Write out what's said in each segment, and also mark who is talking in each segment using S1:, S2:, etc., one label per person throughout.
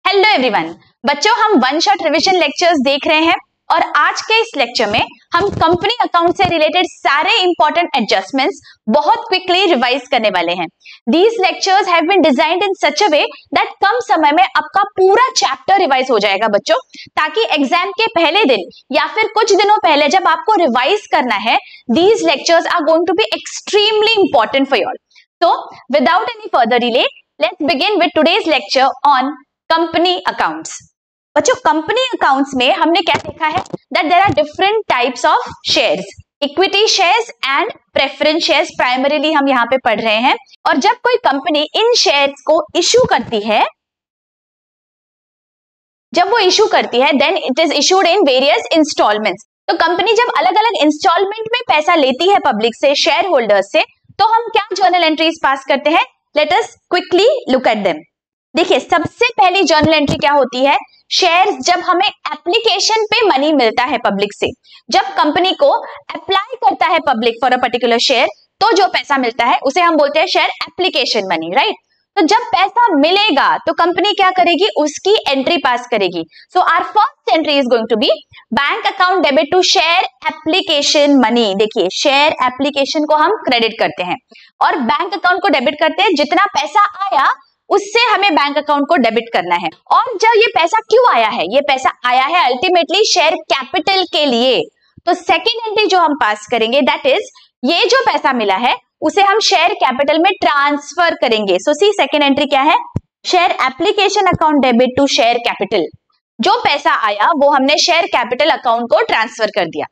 S1: Hello everyone, बच्चों हम one shot revision lectures देख रहे हैं और आज के इस लेक्चर में हम कंपनी अकाउंट से रिलेटेड सारे इंपॉर्टेंट एडजस्टमेंट्स बहुत क्विकली रिवाइज करने वाले हैं। These lectures have been designed in such a way that कम समय में आपका पूरा चैप्टर रिवाइज हो जाएगा बच्चों, ताकि एग्जाम के पहले दिन या फिर कुछ दिनों पहले जब आपको रिवाइज करना है, these lectures are going to be extremely important for you all. So without any further delay, let's begin with today's lecture on company accounts. बच्चों कंपनी अकाउंट्स में हमने क्या देखा है that there are different types of shares, equity shares and preference shares primarily हम यहाँ पे पढ़ रहे हैं। और जब कोई कंपनी इन शेयर्स को इशू करती है, जब वो इशू करती है then it is issued in various installments। तो कंपनी जब अलग अलग इंस्टॉलमेंट में पैसा लेती है पब्लिक से, शेयर होल्डर्स से, तो हम क्या जर्नल एंट्रीज पास करते हैं? Let us quickly look at them. देखिए सबसे पहली जर्नल एंट्री क्या होती है? शेयर्स जब हमें एप्लीकेशन पे मनी मिलता है पब्लिक से, जब कंपनी को अप्लाई करता है public for a particular share, तो जो पैसा मिलता है उसे हम बोलते हैं शेयर एप्लीकेशन मनी, राइट? तो जब पैसा मिलेगा तो कंपनी क्या करेगी? उसकी एंट्री पास करेगी। So our first entry is going to be bank account debit to share application money. देखिए शेयर एप्लीकेशन को हम क्रेडिट करते हैं और बैंक अकाउंट को डेबिट करते हैं। जितना पैसा आया उससे हमें बैंक अकाउंट को डेबिट करना है। और जब ये पैसा क्यों आया है? ये पैसा आया है अल्टीमेटली शेयर कैपिटल के लिए। तो सेकेंड एंट्री जो हम पास करेंगे दैट इज ये जो पैसा मिला है उसे हम शेयर कैपिटल में ट्रांसफर करेंगे। सो सी सेकेंड एंट्री क्या है? Share application account debit to share capital. जो पैसा आया वो हमने शेयर कैपिटल अकाउंट को ट्रांसफर कर दिया।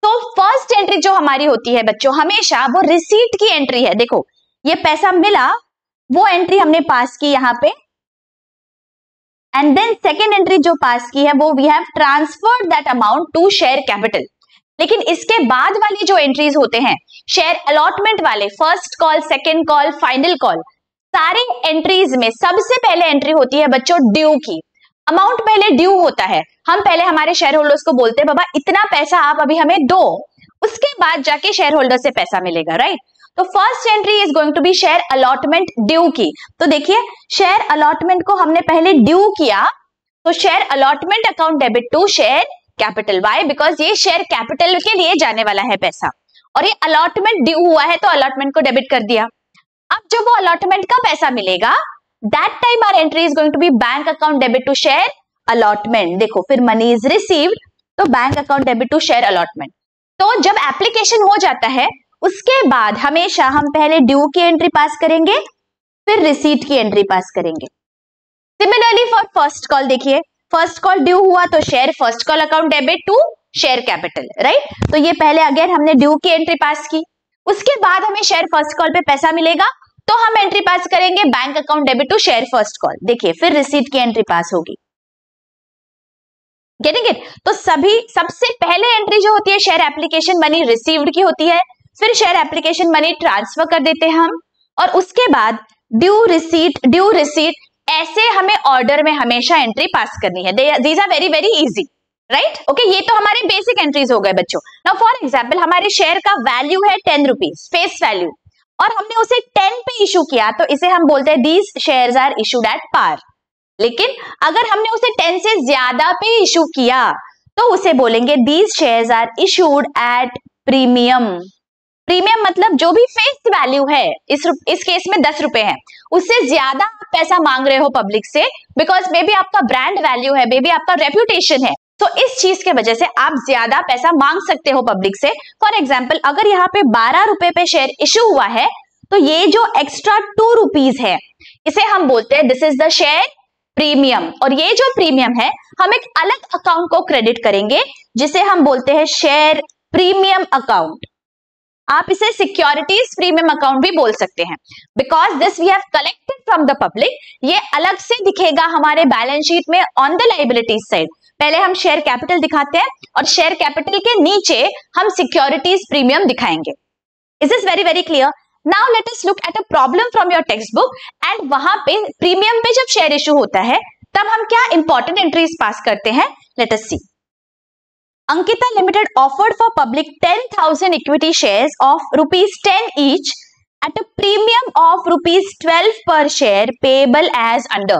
S1: तो फर्स्ट एंट्री जो हमारी होती है बच्चों हमेशा वो रिसीट की एंट्री है। देखो ये पैसा मिला, वो एंट्री हमने पास की यहाँ पे, एंड देन सेकेंड एंट्री जो पास की है वो we have transferred that amount to share capital. लेकिन इसके बाद वाली जो एंट्रीज होते हैं शेयर अलॉटमेंट वाले, first call, second call, final call, सारे एंट्रीज में सबसे पहले एंट्री होती है बच्चों ड्यू की। अमाउंट पहले ड्यू होता है। हम पहले हमारे शेयर होल्डर्स को बोलते हैं बाबा इतना पैसा आप अभी हमें दो, उसके बाद जाके शेयर होल्डर से पैसा मिलेगा, राइट? तो first entry is going to be share allotment due की। तो देखिए शेयर अलॉटमेंट को हमने पहले ड्यू किया, तो share allotment account debit to share capital. Why? Because ये शेयर कैपिटल के लिए जाने वाला है पैसा और ये अलॉटमेंट ड्यू हुआ है तो अलॉटमेंट को डेबिट कर दिया। अब जब वो अलॉटमेंट का पैसा मिलेगा that time our entry is going to be bank account debit to share allotment. देखो फिर मनी इज रिसीव्ड तो bank account debit to share allotment. तो जब एप्लीकेशन हो जाता है उसके बाद हमेशा हम पहले ड्यू की एंट्री पास करेंगे फिर रिसीट की एंट्री पास करेंगे। सिमिलरली फॉर फर्स्ट कॉल, देखिए फर्स्ट कॉल ड्यू हुआ तो share first call account debit to share capital, right? तो ये पहले अगेन हमने ड्यू की एंट्री पास की, उसके बाद हमें शेयर फर्स्ट कॉल पे पैसा मिलेगा तो हम एंट्री पास करेंगे bank account debit to share first call. देखिए फिर रिसीट की एंट्री पास होगी। Getting it? तो सबसे पहले एंट्री जो होती है शेयर एप्लीकेशन मनी रिसीव्ड की होती है, फिर शेयर एप्लीकेशन मनी ट्रांसफर कर देते हैं हम, और उसके बाद ड्यू रिसीट, ऐसे हमें ऑर्डर में हमेशा एंट्री पास करनी है। These are very very easy, right? Okay, ये तो हमारे बेसिक एंट्रीज हो गए बच्चों। नाउ फॉर एग्जांपल हमारे शेयर का वैल्यू है 10 रुपीज फेस वैल्यू और हमने उसे 10 पे इशू किया, तो इसे हम बोलते हैं these shares are issued at par. लेकिन अगर हमने उसे 10 से ज्यादा पे इशू किया तो उसे बोलेंगे these shares are issued at premium. Premium मतलब जो भी फेस वैल्यू है, इस केस में 10 रुपए है, उससे ज्यादा पैसा मांग रहे हो पब्लिक से, बिकॉज मे बी आपका ब्रांड वैल्यू है, मे बी आपका रेप्यूटेशन है, तो इस चीज के वजह से आप ज्यादा पैसा मांग सकते हो पब्लिक से। फॉर एग्जाम्पल अगर यहाँ पे 12 रुपए पे शेयर इशू हुआ है तो ये जो एक्स्ट्रा 2 रुपीज है इसे हम बोलते हैं this is the share premium. और ये जो प्रीमियम है हम एक अलग अकाउंट को क्रेडिट करेंगे जिसे हम बोलते हैं शेयर प्रीमियम अकाउंट। आप इसे सिक्योरिटीज प्रीमियम अकाउंट भी बोल सकते हैं, because this we have collected from the public. ये अलग से दिखेगा हमारे बैलेंस शीट में ऑन द लायबिलिटीज साइड। पहले हम शेयर कैपिटल दिखाते हैं और शेयर कैपिटल के नीचे हम सिक्योरिटीज प्रीमियम दिखाएंगे। Is this very very clear? Now let us look at a problem from your text book, and वहां पे प्रीमियम पे जब शेयर इशू होता है तब हम क्या इंपॉर्टेंट एंट्रीज पास करते हैं? Let us C. Ankita Limited offered for public 10,000 equity shares of ₹10 each at a premium of ₹12 per share payable as under.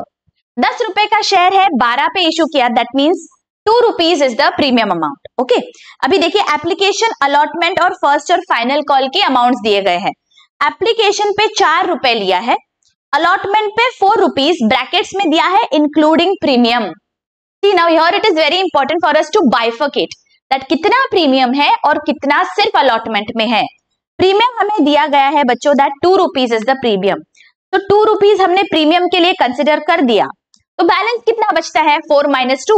S1: 10 रुपए का शेयर है, 12 पे इशू किया, that means 2 rupees is the premium amount. Okay, अभी देखिए application, allotment और first और final call के अमाउंट्स दिए गए हैं। एप्लीकेशन पे 4 रुपए लिया है, अलॉटमेंट पे 4 रुपीज ब्रैकेट्स में दिया है including premium. See now here it is very important for us to bifurcate that कितना प्रीमियम है और कितना सिर्फ अलॉटमेंट में है। प्रीमियम हमें दिया गया है बच्चों that 2 rupees is the premium, तो 2 रुपीज हमने प्रीमियम के लिए कंसिडर कर दिया, तो बैलेंस कितना बचता है 4 माइनस 2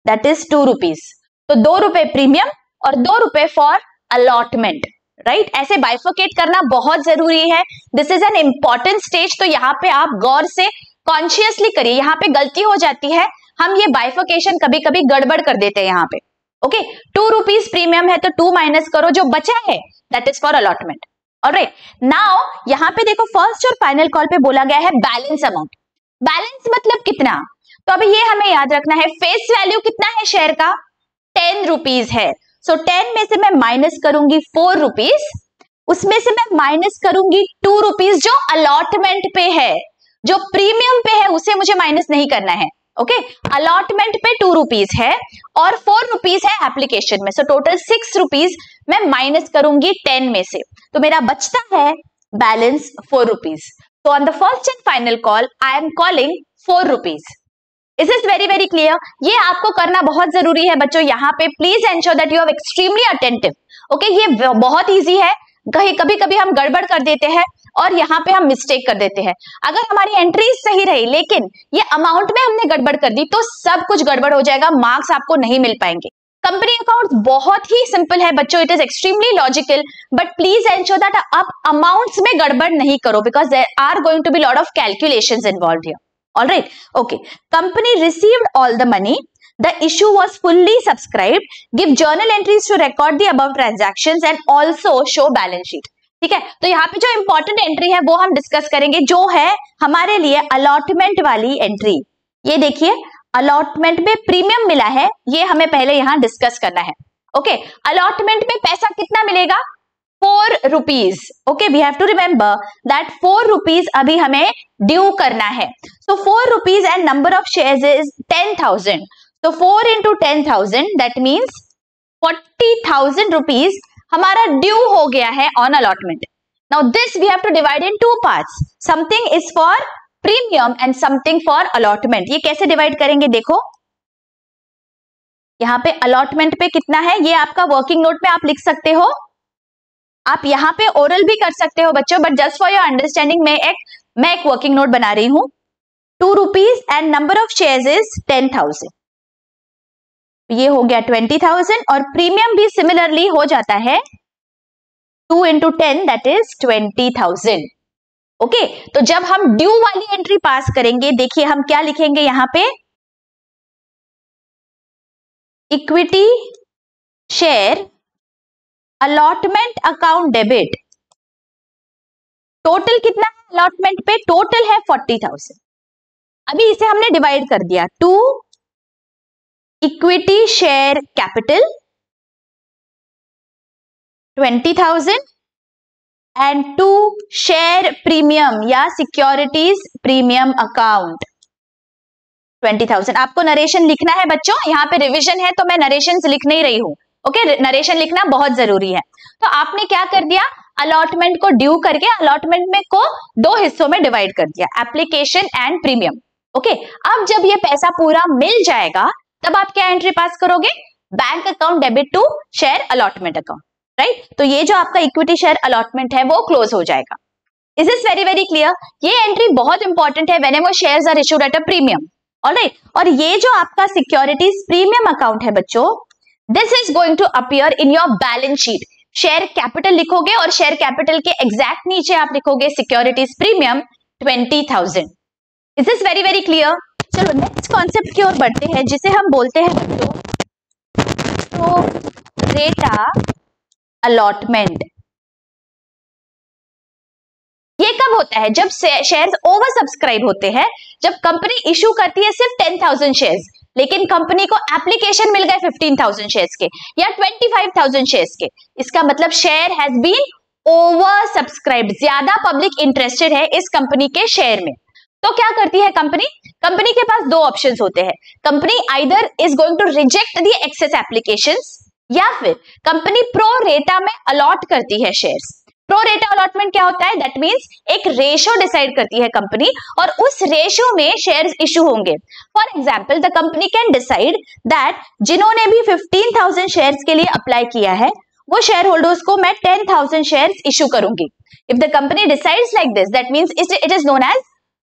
S1: दैट इज 2 रुपीज। तो 2 रुपए प्रीमियम और 2 रुपए फॉर अलॉटमेंट, राइट। ऐसे बाइफर्केट करना बहुत जरूरी है, this is an important stage. तो यहाँ पे आप गौर से कॉन्शियसली करिए, यहाँ पे गलती हो जाती है, हम ये बाइफर्केशन कभी कभी गड़बड़ कर देते हैं यहाँ पे। ओके, 2 रुपीज प्रीमियम है तो 2 माइनस करो, जो बचा है that is for allotment. Alright, now यहाँ पे देखो फर्स्ट और फाइनल कॉल पे बोला गया है बैलेंस अमाउंट। बैलेंस मतलब कितना, तो अभी ये हमें याद रखना है, फेस वैल्यू कितना है शेयर का 10 रुपीज है, सो 10 में से मैं माइनस करूंगी 4 रुपीज, उसमें से मैं माइनस करूंगी 2 रुपीज जो अलॉटमेंट पे है, जो प्रीमियम पे है उसे मुझे माइनस नहीं करना है। ओके, अलॉटमेंट पे 2 रुपीज है और 4 रुपीज है एप्लीकेशन में, सो टोटल 6 रुपीज मैं माइनस करूंगी 10 में से, तो मेरा बचता है बैलेंस 4 रुपीज। तो on the first and final call I am calling 4 rupees. Is is very very clear, ये आपको करना बहुत जरूरी है बच्चों। यहाँ पे please ensure that you are extremely attentive. Okay, ये बहुत इजी है, कभी कभी हम गड़बड़ कर देते हैं और यहाँ पे हम मिस्टेक कर देते हैं। अगर हमारी एंट्रीज सही रही लेकिन ये अमाउंट में हमने गड़बड़ कर दी तो सब कुछ गड़बड़ हो जाएगा, मार्क्स आपको नहीं मिल पाएंगे। कंपनी अकाउंट बहुत ही सिंपल है बच्चों, it is extremely logical, but please ensure that आप अमाउंट्स में गड़बड़ नहीं करो because there are going to be lot of calculations involved here. Alright, okay, company received all the money, the issue was fully subscribed, give journal entries to record the above transactions and also show balance sheet। ठीक है, तो यहाँ पे जो important entry है वो हम discuss करेंगे, जो है हमारे लिए अलॉटमेंट वाली एंट्री। ये देखिए अलॉटमेंट में प्रीमियम मिला है, ये हमें पहले यहाँ डिस्कस करना है। ओके, अलॉटमेंट में पैसा कितना मिलेगा 4 rupees. Okay, we have to remember that 4 rupees अभी हमें ड्यू करना है, so 4 rupees and number of shares is 10,000, तो 4 into 10,000 दैट मीन्स 40,000 रुपीज हमारा ड्यू हो गया है on allotment. Now this we have to divide in 2 parts, something is for premium and something for allotment. ये कैसे divide करेंगे देखो, यहाँ पे अलॉटमेंट पे कितना है ये आपका वर्किंग नोट में आप लिख सकते हो, आप यहाँ पे ओरल भी कर सकते हो बच्चों, but just for your understanding मैं एक वर्किंग नोट बना रही हूं। 2 rupees and number of shares is 10,000, ये हो गया 20,000 और प्रीमियम भी सिमिलरली हो जाता है 2 into 10 दैट इज 20,000। ओके, तो जब हम ड्यू वाली एंट्री पास करेंगे देखिए हम क्या लिखेंगे यहाँ पे, equity share allotment account debit, total कितना है अलॉटमेंट पे, टोटल है 40,000। अभी इसे हमने डिवाइड कर दिया, 2 equity share capital 20,000 and 2 share premium या सिक्योरिटीज प्रीमियम अकाउंट 20,000। आपको नरेशन लिखना है बच्चों, यहाँ पे रिवीजन है तो मैं नरेशन लिख नहीं रही हूं। ओके, नरेशन लिखना बहुत जरूरी है। तो आपने क्या कर दिया, अलॉटमेंट को ड्यू करके अलॉटमेंट में को 2 हिस्सों में डिवाइड कर दिया, एप्लीकेशन एंड प्रीमियम। ओके, अब जब ये पैसा पूरा मिल जाएगा तब आप क्या एंट्री पास करोगे, bank account debit to share allotment account, right. तो ये जो आपका इक्विटी शेयर अलॉटमेंट है वो क्लोज हो जाएगा। Is this very very clear, ये एंट्री बहुत इंपॉर्टेंट है whenever shares are issued at a premium. Alright, और ये जो आपका सिक्योरिटीज प्रीमियम अकाउंट है बच्चों, this is going to appear in your balance sheet. Share capital लिखोगे और शेयर कैपिटल के एग्जैक्ट नीचे आप लिखोगे securities premium 20,000। Is this very very clear. चलो नेक्स्ट कॉन्सेप्ट की ओर बढ़ते हैं जिसे हम बोलते हैं बच्चों तो डेटा अलॉटमेंट। ये कब होता है, जब शेयर्स ओवर सब्सक्राइब होते हैं, जब कंपनी इशू करती है सिर्फ 10,000 शेयर्स लेकिन कंपनी को एप्लीकेशन मिल गए 15,000 शेयर्स के या 25,000 शेयर्स के, इसका मतलब share has been over subscribed, ज्यादा पब्लिक इंटरेस्टेड है इस कंपनी के शेयर में। तो क्या करती है कंपनी, कंपनी के पास दो ऑप्शंस होते हैं. Company either is going to reject the excess applications या फिर कंपनी प्रो रेटा में अलॉट करती है शेयर्स. प्रो रेटा अलॉटमेंट क्या होता है? दैट मींस एक रेशो डिसाइड करती है कंपनी और उस रेशो में शेयर्स इशू होंगे. For example the company can decide that जिन्होंने भी 15,000 शेयर्स के लिए अप्लाई किया है वो शेयर होल्डर्स को मैं 10,000 शेयर्स इशू करूंगी. If the company decides like this that means it is known as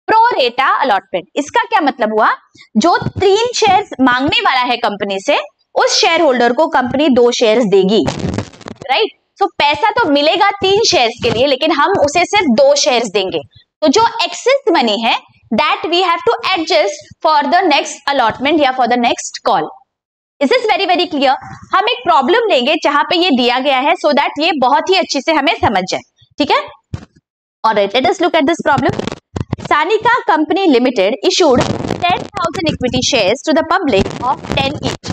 S1: pro rata allotment. इसका क्या मतलब हुआ? जो 3 शेयर्स मांगने वाला है कंपनी से उस शेयर होल्डर को कंपनी 2 शेयर्स देगी. राइट? सो पैसा तो मिलेगा 3 शेयर्स के लिए लेकिन हम उसे सिर्फ 2 शेयर्स देंगे. तो जो एक्सेस मनी है that we have to adjust for the next allotment या for the next call. Is this very very clear? हम एक प्रॉब्लम लेंगे जहां पे ये दिया गया है सो दैट ये बहुत ही अच्छे से हमें समझ जाए. ठीक है? Alright, late us look at this problem. Sanika Company Limited issued 10,000 equity shares to the public of 10 each,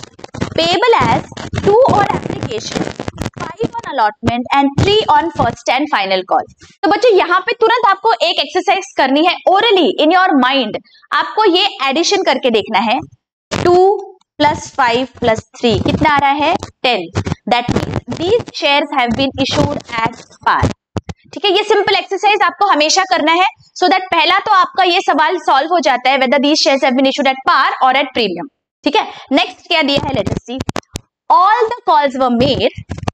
S1: payable as 2 on application, 5 on allotment and 3 on first and final call. तो बच्चों यहाँ पे तुरंत आपको एक एक्सरसाइज करनी है orally in your mind. आपको ये एडिशन करके देखना है. 2 plus 5 plus 3 कितना आ रहा है? 10. That means these shares have been issued at par. ठीक है, ये सिंपल एक्सरसाइज आपको हमेशा करना है सो दैट पहला तो आपका ये सवाल सॉल्व हो जाता है whether these shares have been issued at par or at premium. ठीक है, नेक्स्ट क्या दिया है? Let us see. All the calls were made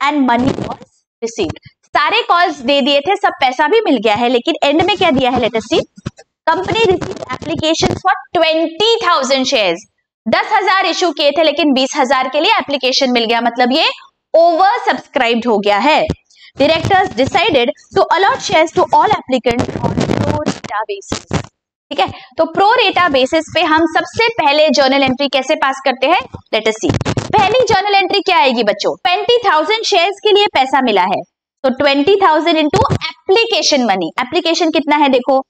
S1: and money was received. सारे कॉल्स दे दिए थे, सब पैसा भी मिल गया है लेकिन एंड में क्या दिया है? Let us see. Company received application for 20,000 shares. 10,000 issue किए थे लेकिन 20,000 के लिए एप्लीकेशन मिल गया, मतलब ये ओवर सब्सक्राइब्ड हो गया है. Directors decided to allot shares to all applicants on pro rata basis. ठीक है, तो प्रो रेटा बेसिस पे हम सबसे पहले जर्नल एंट्री कैसे पास करते हैं? लेट अस सी. पहली जर्नल एंट्री क्या आएगी बच्चों? 20,000 शेयर्स के लिए पैसा मिला है तो 20,000 इंटू एप्लीकेशन मनी. एप्लीकेशन कितना है? देखो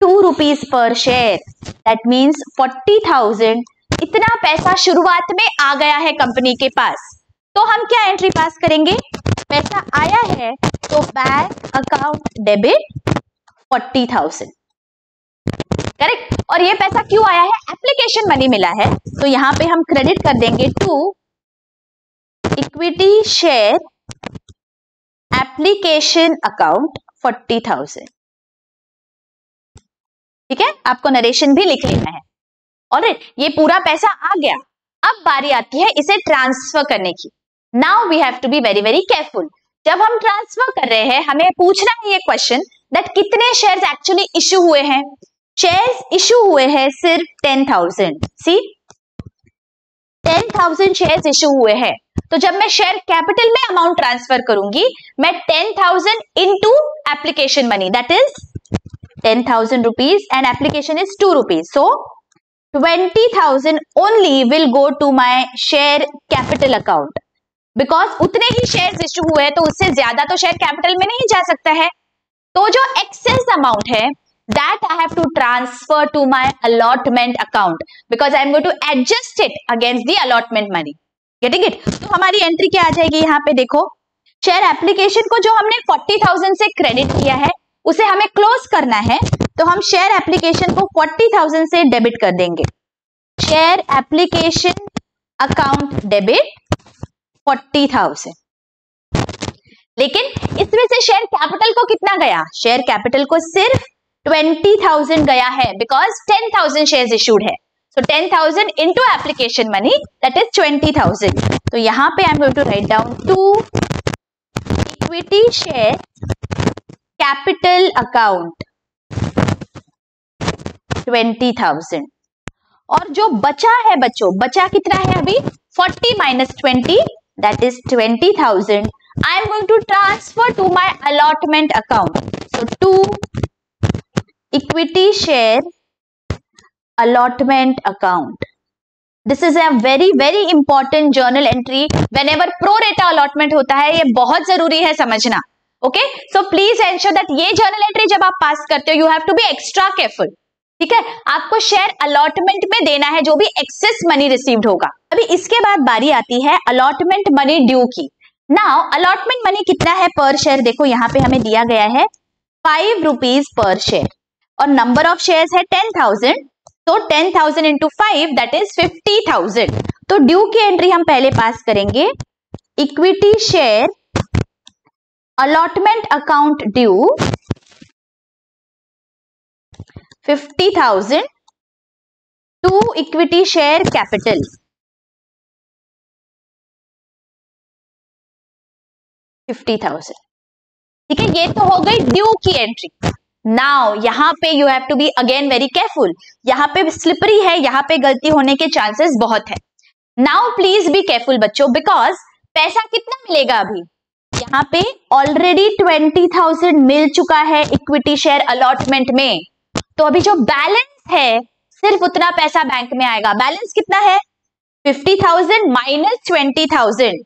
S1: 2 rupees per share. That means 40,000. इतना पैसा शुरुआत में आ गया है कंपनी के पास, तो हम क्या एंट्री पास करेंगे? पैसा आया है तो बैंक अकाउंट डेबिट 40,000. करेक्ट? और ये पैसा क्यों आया है? एप्लीकेशन मनी मिला है तो यहां पे हम क्रेडिट कर देंगे to equity share application account 40,000. ठीक है, आपको नरेशन भी लिख लेना है. ऑलराइट, ये पूरा पैसा आ गया. अब बारी आती है इसे ट्रांसफर करने की. Now we have to be very very careful. जब हम ट्रांसफर कर रहे हैं हमें पूछना है ये क्वेश्चन दैट कितने शेयर्स एक्चुअली इश्यू हुए हैं. शेयर्स इश्यू हुए हैं सिर्फ 10,000. सी, 10,000 शेयर्स इश्यू हुए हैं. तो जब मैं शेयर कैपिटल में अमाउंट ट्रांसफर करूंगी मैं 10,000 into application money that is 10,000 rupees and application is 2 rupees. So 20,000 only will go to my share capital account because उतने ही शेयर्स इश्यू हुए हैं तो उससे ज्यादा तो शेयर कैपिटल में नहीं जा सकता है. तो जो एक्सेस अमाउंट है that I have to transfer to my allotment account because I am going to adjust it against the allotment money. Getting it? तो हमारी एंट्री क्या आ जाएगी? यहाँ पे देखो, शेयर एप्लीकेशन को जो हमने 40,000 से क्रेडिट किया है उसे हमें क्लोज करना है तो हम शेयर एप्लीकेशन को 40,000 से डेबिट कर देंगे. Share application account debit 40,000. लेकिन इसमें से शेयर कैपिटल को कितना गया? शेयर कैपिटल को सिर्फ 20,000 गया है बिकॉज 10,000 शेयर्स इशूड है. So 10,000 into application money that is 20,000. तो यहां पे I am going to write down to equity share capital account 20,000. और जो बचा है बच्चों, बचा कितना है अभी? 40 minus 20 that is 20,000. I am going to transfer to my allotment account. So to equity share allotment account. This is a very very important journal entry. Whenever pro rata allotment होता है ये बहुत जरूरी है समझना. Okay? So please ensure that ये journal entry जब आप पास करते हो you have to be extra careful. ठीक है, आपको शेयर अलॉटमेंट में देना है जो भी एक्सेस मनी रिसीव्ड होगा. अभी इसके बाद बारी आती है अलॉटमेंट मनी ड्यू की. नाउ अलॉटमेंट मनी कितना है पर शेयर? देखो यहाँ पे हमें दिया गया है 5 रुपीज पर शेयर और नंबर ऑफ शेयर्स है 10,000. तो 10,000 इंटू 5 दैट इज 50,000। तो ड्यू की एंट्री हम पहले पास करेंगे, equity share allotment account due 50,000 to equity share capital 50,000। ठीक है, ये तो हो गई ड्यू की एंट्री। नाउ यहां पे you have to be again very careful, यहां पे स्लिपरी है, यहां पे गलती होने के चांसेस बहुत है। नाउ प्लीज बी केयरफुल बच्चों, बिकॉज पैसा कितना मिलेगा अभी, यहाँ पे ऑलरेडी 20,000 मिल चुका है इक्विटी शेयर अलॉटमेंट में, तो अभी जो बैलेंस है सिर्फ उतना पैसा बैंक में आएगा। बैलेंस कितना है, 50,000 माइनस 20,000,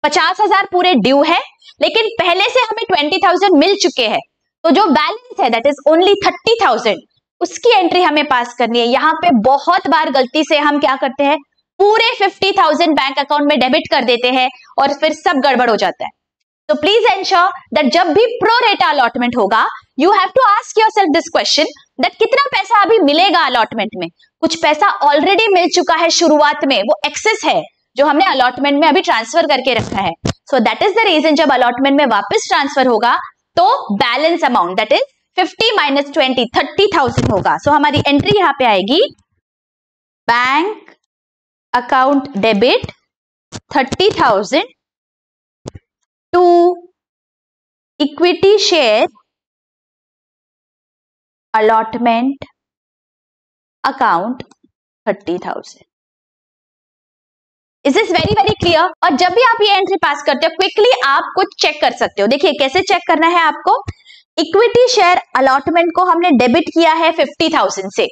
S1: 50,000 पूरे ड्यू है, लेकिन पहले से हमें 20,000 मिल चुके हैं, तो जो बैलेंस है दैट इज ओनली 30,000, उसकी एंट्री हमें पास करनी है। यहाँ पे बहुत बार गलती से हम क्या करते हैं, पूरे 50,000 बैंक अकाउंट में डेबिट कर देते हैं और फिर सब गड़बड़ हो जाता है। तो प्लीज एंश्योर दैट जब भी प्रो रेटा अलॉटमेंट होगा, you have to ask yourself this question that कितना पैसा अभी मिलेगा अलॉटमेंट में। कुछ पैसा ऑलरेडी मिल चुका है शुरुआत में, वो एक्सेस है जो हमने अलॉटमेंट में अभी ट्रांसफर करके रखा है। So that is the reason जब अलॉटमेंट में वापस ट्रांसफर होगा तो balance amount that is 50 minus 20 30,000 होगा। सो हमारी एंट्री यहाँ पे आएगी, bank account debit 30,000 to equity share allotment account 30,000। Is this very very clear? और जब भी आप ये एंट्री पास करते हो क्विकली आप कुछ चेक कर सकते हो। देखिए कैसे चेक करना है आपको, इक्विटी शेयर अलॉटमेंट को हमने डेबिट किया है 50,000 से,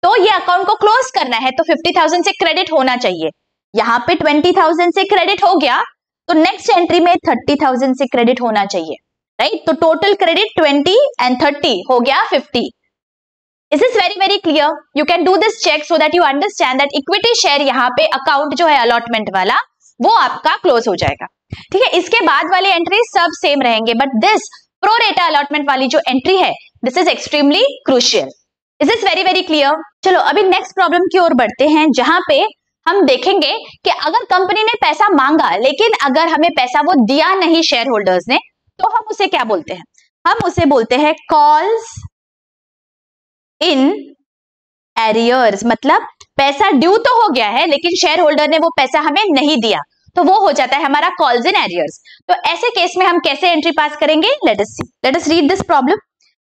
S1: तो ये अकाउंट को क्लोज करना है, तो 50,000 से क्रेडिट होना चाहिए। यहाँ पे 20,000 से क्रेडिट हो गया, तो नेक्स्ट एंट्री में 30,000 से क्रेडिट होना चाहिए, राइट? तो टोटल क्रेडिट 20 एंड 30 हो गया 50। Is this very very clear? You can do this check so that you understand that equity share यहाँ पे अकाउंट जो है अलॉटमेंट वाला वो आपका क्लोज हो जाएगा। ठीक है, इसके बाद वाले एंट्री सब सेम रहेंगे, but this pro rata allotment वाली जो एंट्री है this is extremely crucial. Is this very very clear? चलो अभी नेक्स्ट प्रॉब्लम की ओर बढ़ते हैं, जहां पे हम देखेंगे कि अगर कंपनी ने पैसा मांगा लेकिन अगर हमें पैसा वो दिया नहीं शेयर होल्डर्स ने, तो हम उसे क्या बोलते हैं? हम उसे बोलते हैं कॉल्स इन एरियर्स। मतलब पैसा ड्यू तो हो गया है लेकिन शेयर होल्डर ने वो पैसा हमें नहीं दिया, तो वो हो जाता है हमारा कॉल्स इन एरियर्स। तो ऐसे केस में हम कैसे एंट्री पास करेंगे? Let us read this problem.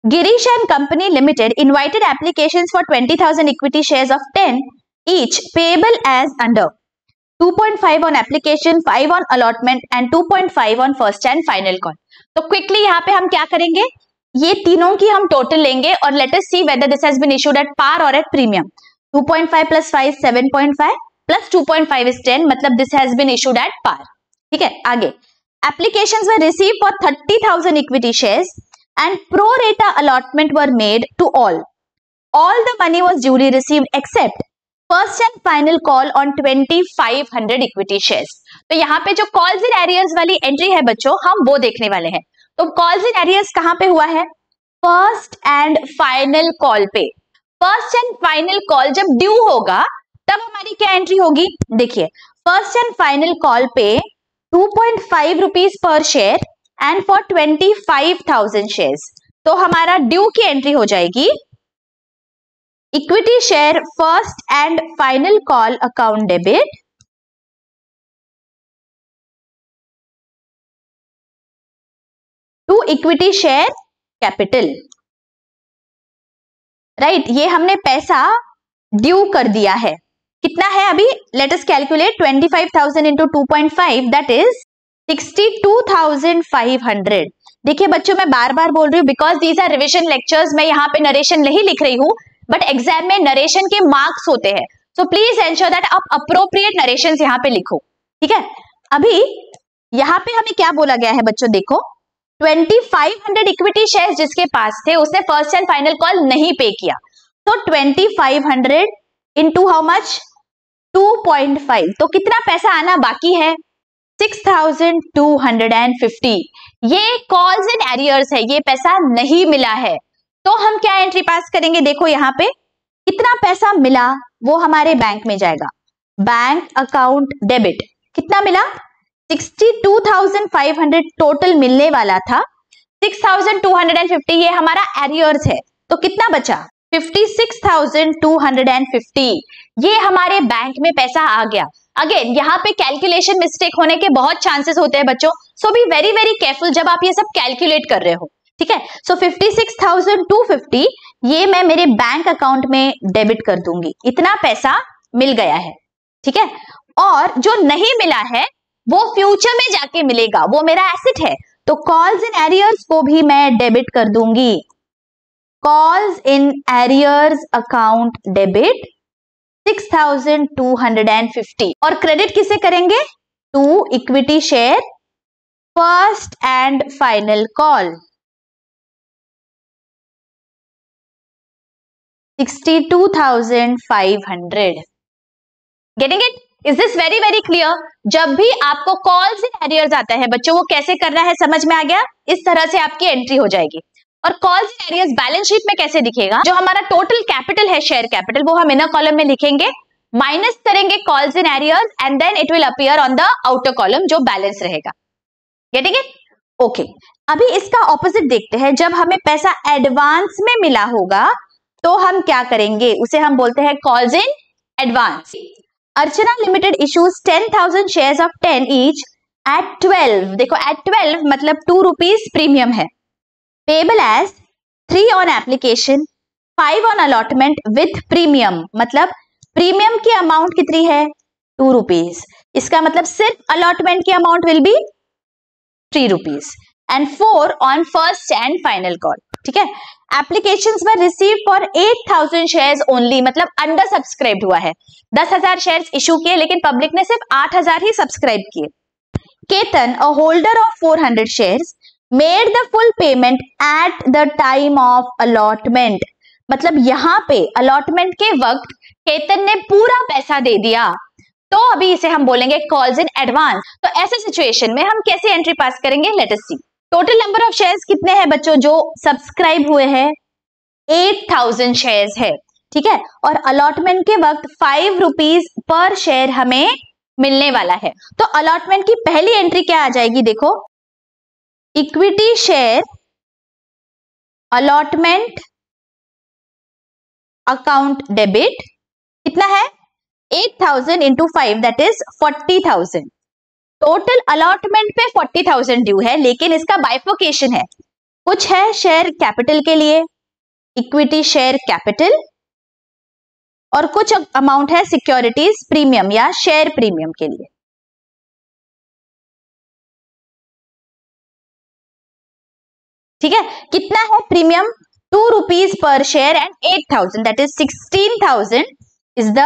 S1: Girish and company limited invited applications for 20,000 equity shares of 10 each payable as under 2.5 on application, 5 on allotment and 2.5 on first and final call। तो quickly यहाँ पे हम क्या करेंगे, ये तीनों की हम टोटल लेंगे और let us see whether this has been issued at par और at premium. 2.5 plus 5 7.5 plus 2.5 is 10, मतलब this has been issued at par. ठीक है, आगे applications were receive for 30,000 equity shares and pro rata allotment were made to all the money was duly received except first and final call on 2,500 equity shares. तो यहाँ पे जो calls in arrears वाली entry है बच्चों, हम वो देखने वाले हैं। तो कॉल्स इन एरियर्स कहां पे हुआ है? फर्स्ट एंड फाइनल कॉल पे। फर्स्ट एंड फाइनल कॉल जब ड्यू होगा तब हमारी क्या एंट्री होगी? देखिए फर्स्ट एंड फाइनल कॉल पे 2.5 rupees per share and for 25,000 shares, तो हमारा ड्यू की एंट्री हो जाएगी equity share first and final call account debit to equity share capital. Right, ये हमने पैसा ड्यू कर दिया है। कितना है अभी? Let us calculate 25,000 into 2.5 that is 62,500। देखिए बच्चों मैं बार बार बोल रही हूँ because these are revision lectures, मैं यहाँ पे नरेशन नहीं लिख रही हूँ, बट एग्जाम में नरेशन के मार्क्स होते हैं, सो प्लीज एंश्योर दैट आप अप्रोप्रिएट नरेशंस यहाँ पे लिखो। ठीक है, अभी यहाँ पे हमें क्या बोला गया है बच्चों, देखो 2,500 इक्विटी शेयर्स जिसके पास थे उसने फर्स्ट एंड फाइनल कॉल नहीं पे किया, तो 2,500 इंटू हाउ मच 2.5, तो कितना पैसा आना बाकी है? 6,250। ये कॉल्स इन एरियर्स है, ये पैसा नहीं मिला है, तो हम क्या एंट्री पास करेंगे? देखो यहाँ पे कितना पैसा मिला वो हमारे बैंक में जाएगा, बैंक अकाउंट डेबिट। कितना मिला? 62,500 टोटल मिलने वाला था, 6,250 ये हमारा एरियर्स है, तो कितना बचा? 56,250 ये हमारे बैंक में पैसा आ गया। अगेन यहाँ पे कैलकुलेशन मिस्टेक होने के बहुत चांसेस होते हैं बच्चों, सो बी वेरी वेरी केयरफुल जब आप ये सब कैलकुलेट कर रहे हो, ठीक है। सो 56,250 ये मैं मेरे बैंक अकाउंट में डेबिट कर दूंगी, इतना पैसा मिल गया है, ठीक है। और जो नहीं मिला है वो फ्यूचर में जाके मिलेगा, वो मेरा एसेट है, तो कॉल्स इन एरियर्स को भी मैं डेबिट कर दूंगी। Calls in arrears account debit 6,250। और क्रेडिट किसे करेंगे? To equity share first and final call 62,500। Getting it? Is this very very clear? जब भी आपको कॉल्स इन एरियर्स आता है बच्चों, वो कैसे करना है समझ में आ गया? इस तरह से आपकी एंट्री हो जाएगी। और calls in arrears balance sheet में कैसे दिखेगा? जो हमारा टोटल कैपिटल है, शेयर कैपिटल, वो हम इनर कॉलम में लिखेंगे, माइनस करेंगे calls in arrears and then it will appear on the outer column जो बैलेंस रहेगा। Getting it? ओके, अभी इसका ऑपोजिट देखते हैं। जब हमें पैसा एडवांस में मिला होगा तो हम क्या करेंगे? उसे हम बोलते हैं calls in advance. Archana limited issues 10,000 shares of 10 each at 12। देखो एट 12 मतलब 2 रुपीज प्रीमियम है। Payable as 3 on application 5 on allotment with premium, मतलब प्रीमियम की अमाउंट कितनी है? 2 रुपीज। इसका मतलब सिर्फ अलॉटमेंट की amount will be 3 rupees and 4 on first and final call, ठीक है। Applications were receive for 8,000 shares only, मतलब अंडर सब्सक्राइब्ड हुआ है। 10,000 शेयर्स इशू किए लेकिन पब्लिक ने सिर्फ 8,000 ही सब्सक्राइब किए। Ketan, a holder of 400 shares, made the full payment at the time of allotment, मतलब यहाँ पे अलॉटमेंट के वक्त केतन ने पूरा पैसा दे दिया, तो अभी इसे हम बोलेंगे कॉल्स इन एडवांस। तो ऐसे सिचुएशन में हम कैसे एंट्री पास करेंगे? Let us see. Total number of shares कितने हैं बच्चों जो सब्सक्राइब हुए हैं? 8,000 शेयर्स है, ठीक है। और अलॉटमेंट के वक्त 5 रुपीज पर शेयर हमें मिलने वाला है, तो अलॉटमेंट की पहली एंट्री क्या आ जाएगी? देखो, equity share allotment account debit कितना है? 8,000 into 5 that is 40,000। Total allotment पे 40,000 ड्यू है, लेकिन इसका बाइफोकेशन है, कुछ है शेयर कैपिटल के लिए, इक्विटी शेयर कैपिटल, और कुछ अमाउंट है सिक्योरिटीज प्रीमियम या शेयर प्रीमियम के लिए, ठीक है। कितना है premium? 2 rupees per share and 8,000 that is 16,000 is the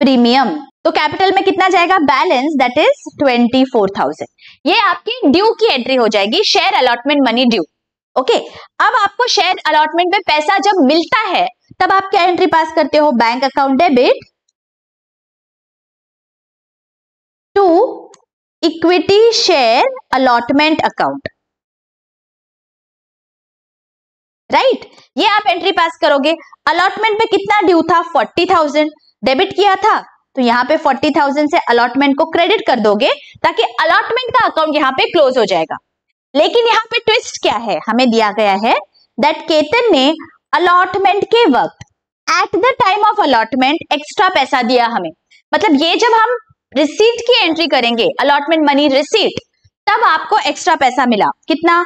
S1: premium. तो कैपिटल में कितना जाएगा? Balance that is 24,000। ये आपकी ड्यू की एंट्री हो जाएगी, share allotment money due. Okay, अब आपको शेयर अलॉटमेंट में पैसा जब मिलता है तब आप क्या एंट्री पास करते हो? Bank account debit to equity share allotment account, right. ये आप एंट्री पास करोगे। अलॉटमेंट में कितना ड्यू था? 40,000 डेबिट किया था, तो यहाँ पे 40,000 से अलॉटमेंट को क्रेडिट कर दोगे ताकि अलॉटमेंट का अकाउंट यहाँ पे क्लोज हो जाएगा। लेकिन यहाँ पे ट्विस्ट क्या है? हमें दिया गया है दैट केतन ने अलॉटमेंट के वक्त eight the time of allotment extra पैसा दिया हमें, मतलब ये जब हम रिसीट की एंट्री करेंगे, अलॉटमेंट मनी रिसीट, तब आपको एक्स्ट्रा पैसा मिला। कितना?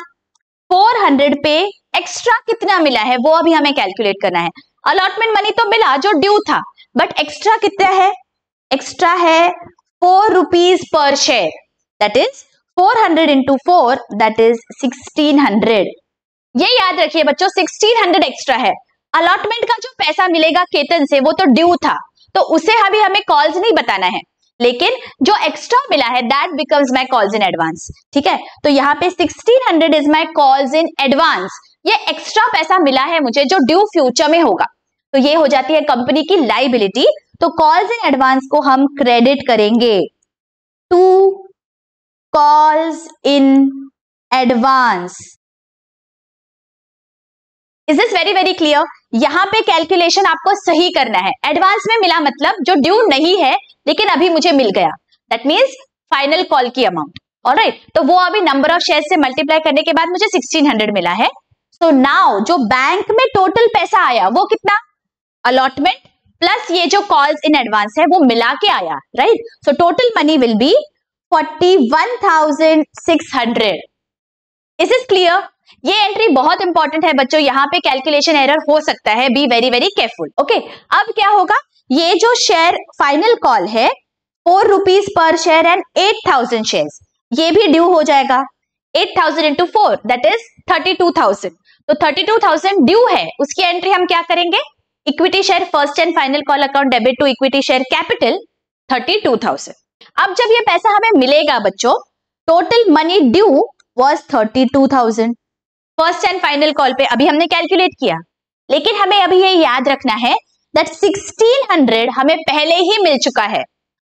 S1: 400 पे एक्स्ट्रा कितना मिला है वो अभी हमें कैलकुलेट करना है। अलॉटमेंट मनी तो मिला जो ड्यू था, बट एक्स्ट्रा कितना है? एक्स्ट्रा है 4 rupees per share, that is 400 into 4 that is 1600। ये याद रखिए बच्चों, 1600 एक्स्ट्रा है। अलॉटमेंट का जो पैसा मिलेगा केतन से वो तो ड्यू था, तो उसे अभी हमें कॉल्स नहीं बताना है, लेकिन जो एक्स्ट्रा मिला है that becomes my calls in advance, ठीक है। तो यहाँ पे 1600 is my calls in advance. ये एक्स्ट्रा पैसा मिला है मुझे जो ड्यू फ्यूचर में होगा, तो ये हो जाती है कंपनी की लायबिलिटी। तो कॉल्स इन एडवांस को हम क्रेडिट करेंगे to calls in advance is this very very clear? यहाँ पे कैलकुलेशन आपको सही करना है। एडवांस में मिला मतलब जो ड्यू नहीं है लेकिन अभी मुझे मिल गया, दैट मीन्स फाइनल कॉल की अमाउंट। ऑलराइट, तो वो अभी नंबर ऑफ शेयर से मल्टीप्लाई करने के बाद मुझे 1600 मिला है। सो नाउ जो बैंक में टोटल पैसा आया वो कितना? अलॉटमेंट प्लस ये जो कॉल्स इन एडवांस है वो मिला के आया, right? So total money will be 41,600। Is this clear? ये एंट्री बहुत इंपॉर्टेंट है बच्चों, यहाँ पे कैलकुलेशन एरर हो सकता है, B very very careful. Okay, अब क्या होगा, ये जो शेयर फाइनल कॉल है 4 rupees per share and 8,000 shares, ये भी ड्यू हो जाएगा। 8,000 इंटू 4 दैट इज 32,000। तो 32,000 ड्यू है, उसकी एंट्री हम क्या करेंगे? Equity share first and final call account debit to equity share capital 32,000। अब जब ये पैसा हमें मिलेगा बच्चों, total money due was 32,000 first and final call पे अभी हमने कैलकुलेट किया, लेकिन हमें अभी ये याद रखना है दैट 1600 हमें पहले ही मिल चुका है,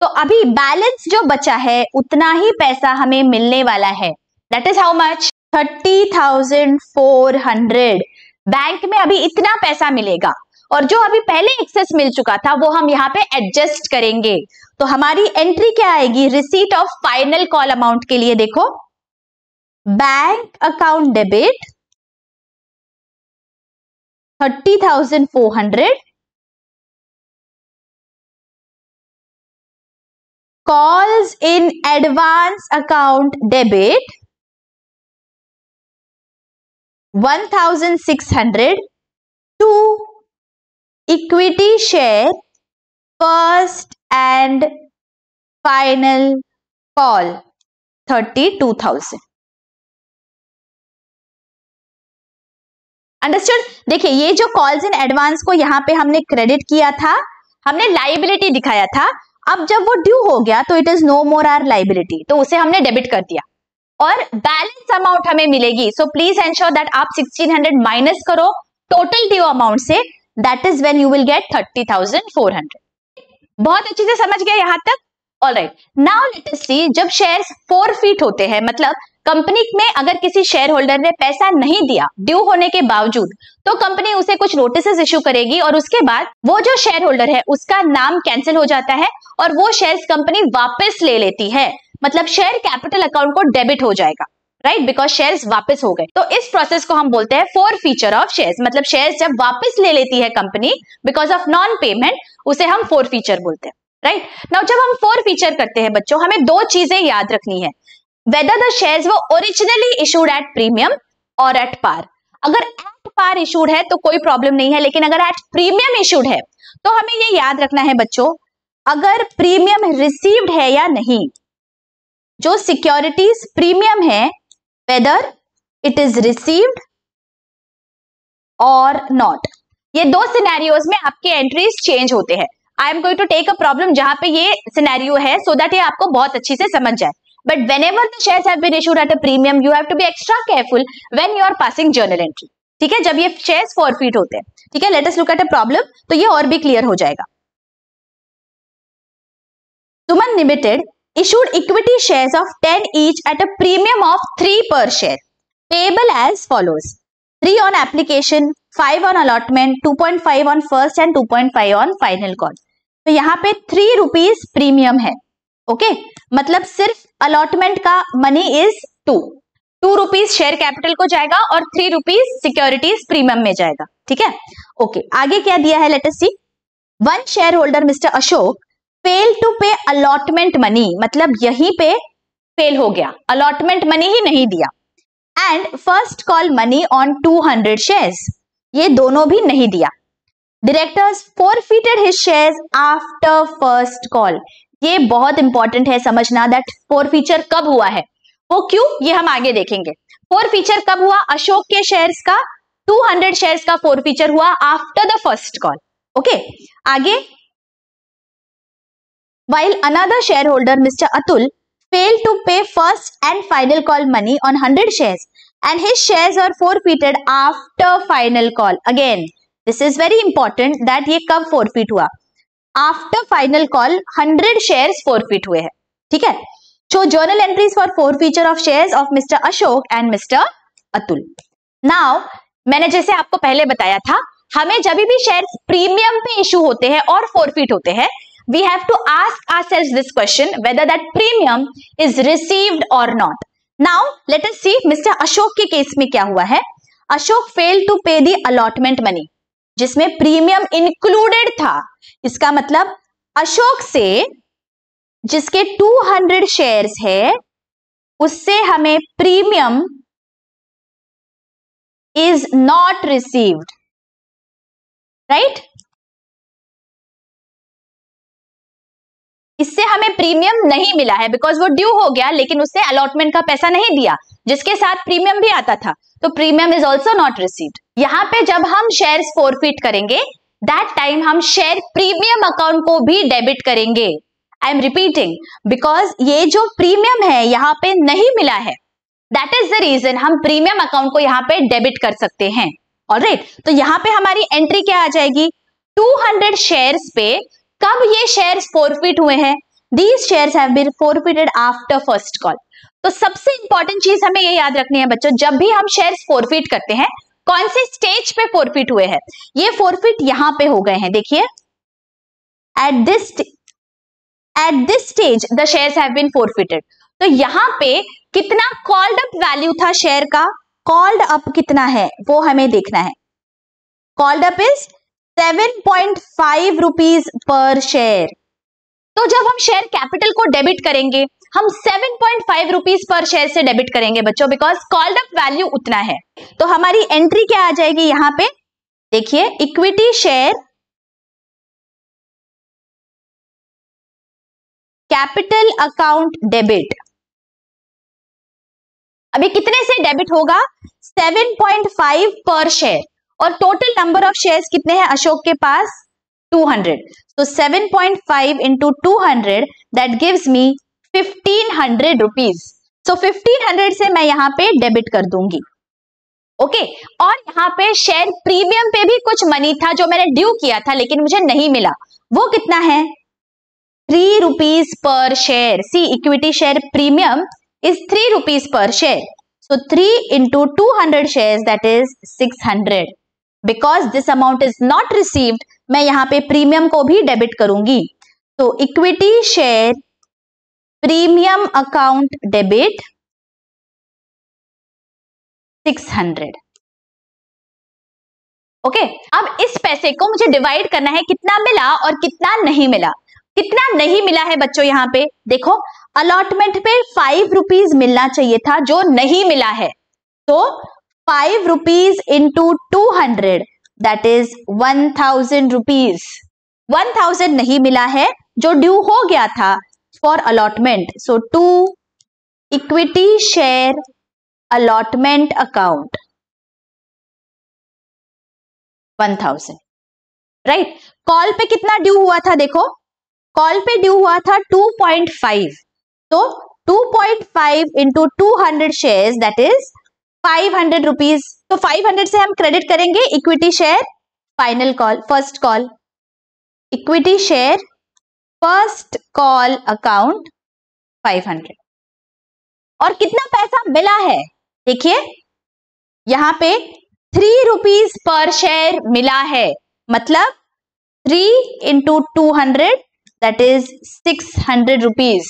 S1: तो अभी बैलेंस जो बचा है उतना ही पैसा हमें मिलने वाला है। That is how much? 30,400। Bank में अभी इतना पैसा मिलेगा और जो अभी पहले एक्सेस मिल चुका था वो हम यहाँ पे एडजस्ट करेंगे। तो हमारी एंट्री क्या आएगी receipt of final call amount के लिए? देखो, bank account debit 30,400, calls in advance account debit 1,600 to equity share first and final call 32,000। Understood? देखिए, ये जो कॉल्स इन एडवांस को यहाँ पे हमने क्रेडिट किया था, हमने लाइबिलिटी दिखाया था। अब जब वो ड्यू हो गया तो it is no more or liability, तो उसे हमने डेबिट कर दिया और बैलेंस अमाउंट हमें मिलेगी। सो प्लीज एंश्योर दैट आप 1600 माइनस करो टोटल ड्यू अमाउंट से, that is when you will get 30,400। बहुत अच्छे से समझ गए यहाँ तक? ऑलराइट, नाउ लेट अस सी, जब शेयर्स फोरफीट होते हैं, मतलब कंपनी में अगर किसी शेयर होल्डर ने पैसा नहीं दिया ड्यू होने के बावजूद, तो कंपनी उसे कुछ नोटिसेस इश्यू करेगी और उसके बाद वो जो शेयर होल्डर है उसका नाम कैंसिल हो जाता है और वो शेयर्स कंपनी वापस ले लेती है, मतलब शेयर कैपिटल अकाउंट को डेबिट हो जाएगा, राइट? बिकॉज शेयर्स वापस हो गए। तो इस प्रोसेस को हम बोलते हैं फोरफीचर ऑफ शेयर्स, मतलब शेयर्स जब वापस ले लेती है company because of non payment, उसे हम फोरफीचर बोलते हैं, राइट? नाउ जब हम फोरफीचर करते हैं बच्चों, हमें दो चीजें याद रखनी है, whether the shares were originally issued at premium or at par। अगर at par issued है तो कोई प्रॉब्लम नहीं है, लेकिन अगर at premium issued है तो हमें ये याद रखना है बच्चों, अगर प्रीमियम रिसीव्ड है या नहीं, जो सिक्योरिटीज प्रीमियम है, whether it is received or not, ये दो सिनेरियोज में आपके एंट्रीज चेंज होते हैं। I am going to take a problem जहां पे ये सिनेरियो है सो दैट ये आपको बहुत अच्छी से समझ जाए। But whenever the shares have been issued at a premium, you have to be extra careful when you are passing journal entry। ठीक है, जब ये shares forfeit होते हैं। ठीक है, let us look at a problem, तो ये और भी क्लियर हो जाएगा। Suman Limited issued equity shares of 10 each at a premium of 3 per share, payable as follows: 3 on application, 5 on allotment, 2.5 on first and 2.5 on final call। तो यहाँ पे 3 rupees premium है, ओके मतलब सिर्फ अलॉटमेंट का money is 2 rupees share capital को जाएगा और 3 रुपीज सिक्योरिटीज प्रीमियम में जाएगा। ठीक है, ओके आगे क्या दिया है, let us see. One share holder mister Ashok fail to pay allotment money, मतलब यहीं पे फेल हो गया, अलॉटमेंट मनी ही नहीं दिया, and first call money on 200 shares, ये दोनों भी नहीं दिया। Directors forfeited his shares after first call, ये बहुत इंपॉर्टेंट है समझना दैट फोरफीचर कब हुआ है, वो क्यों, ये हम आगे देखेंगे। फोरफीचर कब हुआ, अशोक के शेयर्स का 200 शेयर्स का फोरफीचर हुआ after the first call. Okay आगे, while another shareholder Mr. Atul failed to pay first and final call money on 100 shares and his shares are forfeited after final call। Again this is very important that ये कब forfeit हुआ, after final call 100 shares forfeit हुए हैं। ठीक है, show journal entries for forfeiture of shares of mister Ashok and mister Atul. Now मैंने जैसे आपको पहले बताया था, हमें जब भी शेयर्स प्रीमियम पे इशू होते हैं और फॉरफिट होते हैं, we have to ask ourselves this question whether that premium is received और not. Now let us see mister Ashok के केस में क्या हुआ है। Ashok fail to pay the allotment money, जिसमें प्रीमियम इंक्लूडेड था। इसका मतलब अशोक से जिसके 200 शेयर्स है उससे हमें premium is not received, right. इससे हमें प्रीमियम नहीं मिला है बिकॉज वो ड्यू हो गया, लेकिन उसने अलॉटमेंट का पैसा नहीं दिया जिसके साथ प्रीमियम भी आता था, तो premium is also not received. यहां पे जब हम शेयर्स फॉरफिट करेंगे दैट टाइम हम शेयर प्रीमियम अकाउंट को भी डेबिट करेंगे। आई एम रिपीटिंग, बिकॉज ये जो प्रीमियम है यहाँ पे नहीं मिला है, दैट इज द रीजन हम प्रीमियम अकाउंट को यहाँ पे डेबिट कर सकते हैं। ऑलराइट, तो यहाँ पे हमारी एंट्री क्या आ जाएगी, 200 शेयर्स पे कब ये शेयर्स फॉरफिट हुए हैं, these shares have been forfeited after first call. तो सबसे इंपॉर्टेंट चीज हमें ये याद रखनी है बच्चों, जब भी हम शेयर्स फॉरफिट करते हैं कौन से स्टेज पे फॉरफिट हुए हैं, ये फॉरफिट यहां पे हो गए हैं। देखिए, at this stage the shares have been forfeited. तो यहां पे कितना कॉल्ड अप वैल्यू था शेयर का, कॉल्ड अप कितना है वो हमें देखना है। Called up is 7.5 rupees per share. तो जब हम शेयर कैपिटल को डेबिट करेंगे हम 7.5 रुपीज पर शेयर से डेबिट करेंगे बच्चों, बिकॉज कॉल्ड अप वैल्यू उतना है। तो हमारी एंट्री क्या आ जाएगी यहां पे, देखिए, equity share capital account debit. अभी कितने से डेबिट होगा, 7.5 पर शेयर, और टोटल नंबर ऑफ शेयर्स कितने हैं अशोक के पास, 200। तो 7.5 into 200 that gives me 1500 rupees. So 1500 से मैं यहाँ पे डेबिट कर दूंगी। ओके, और यहाँ पे शेयर प्रीमियम पे भी कुछ मनी था जो मैंने ड्यू किया था लेकिन मुझे नहीं मिला, वो कितना है, 3 rupees per share. See, equity share premium is 3 rupees per share. So 3 into 200 shares that is 600. Because this amount is not received, मैं यहाँ पे प्रीमियम को भी डेबिट करूंगी। तो equity share premium account debit 600। Okay, अब इस पैसे को मुझे डिवाइड करना है, कितना मिला और कितना नहीं मिला। कितना नहीं मिला है बच्चों, यहाँ पे देखो, अलॉटमेंट पे 5 रुपीज मिलना चाहिए था जो नहीं मिला है, तो 5 rupees into 200 that is 1000 rupees. 1000 नहीं मिला है जो ड्यू हो गया था for allotment. So to equity share allotment account 1000, right. Call पे कितना ड्यू हुआ था, देखो, कॉल पे ड्यू हुआ था 2.5, तो 2.5 into 200 shares that is 500 rupees. तो 500 से हम क्रेडिट करेंगे equity share final call, first call, equity share first call account 500। और कितना पैसा मिला है, देखिए यहां पे 3 रुपीज पर शेयर मिला है, मतलब 3 इंटू 200 दैट इज 600 रुपीज,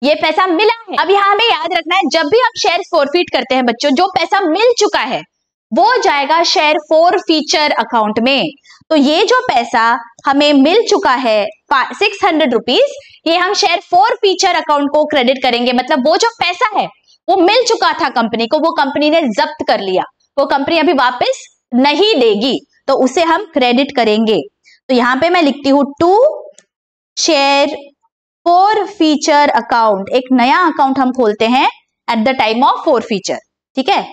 S1: ये पैसा मिला है। अब यहां हमें याद रखना है, जब भी हम शेयर फॉरफिट करते हैं बच्चों, जो पैसा मिल चुका है वो जाएगा शेयर फॉरफीचर अकाउंट में। तो ये जो पैसा हमें मिल चुका है 600 रुपीज, ये हम शेयर फॉरफीचर अकाउंट को क्रेडिट करेंगे। मतलब वो जो पैसा है वो मिल चुका था कंपनी को, वो कंपनी ने जब्त कर लिया, वो कंपनी अभी वापस नहीं देगी, तो उसे हम क्रेडिट करेंगे। तो यहां पे मैं लिखती हूं टू शेयर फॉरफीचर अकाउंट, एक नया अकाउंट हम खोलते हैं eight the time of forfeiture, ठीक है।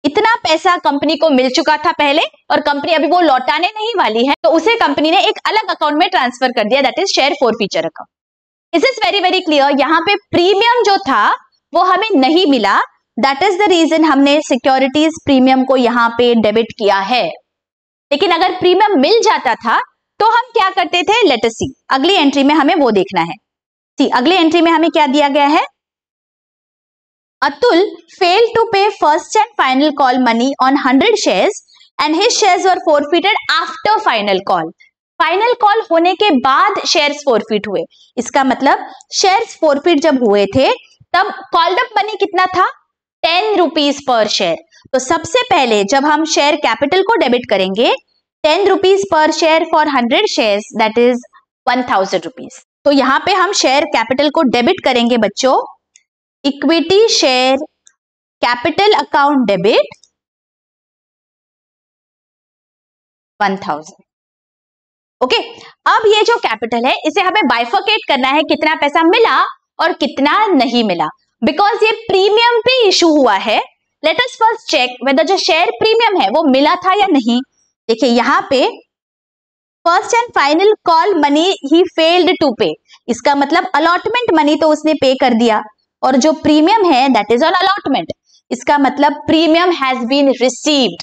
S1: इतना पैसा कंपनी को मिल चुका था पहले और कंपनी अभी वो लौटाने नहीं वाली है, तो उसे कंपनी ने एक अलग अकाउंट में ट्रांसफर कर दिया, that is share forfeiture account. Is is very very clear. यहाँ पे प्रीमियम जो था वो हमें नहीं मिला, दैट इज द रीजन हमने सिक्योरिटीज प्रीमियम को यहाँ पे डेबिट किया है। लेकिन अगर प्रीमियम मिल जाता था तो हम क्या करते थे, लेट अस सी, अगली एंट्री में हमें वो देखना है। सी, अगली एंट्री में हमें क्या दिया गया है, Atul failed to pay first and final call money on 100 shares and his shares were forfeited after final call. Final call होने के बाद शेयर्स फॉरफिट हुए। इसका मतलब शेयर्स फॉरफिट जब हुए थे तब कॉल्ड अप मनी कितना था? 10 रुपीज पर शेयर। तो सबसे पहले जब हम शेयर कैपिटल को डेबिट करेंगे 10 rupees per share for 100 shares, that is 1000 rupees. तो यहाँ पे हम शेयर कैपिटल को डेबिट करेंगे बच्चों, equity share capital account debit 1000। Okay, अब ये जो कैपिटल है इसे हमें बाइफर्केट करना है, कितना पैसा मिला और कितना नहीं मिला, बिकॉज ये प्रीमियम पे इशू हुआ है। Let us first check whether जो शेयर प्रीमियम है वो मिला था या नहीं। देखिए यहाँ पे first and final call money ही फेल्ड टू पे, इसका मतलब अलॉटमेंट मनी तो उसने पे कर दिया, और जो प्रीमियम है दैट इज ऑन अलॉटमेंट, इसका मतलब premium has been received.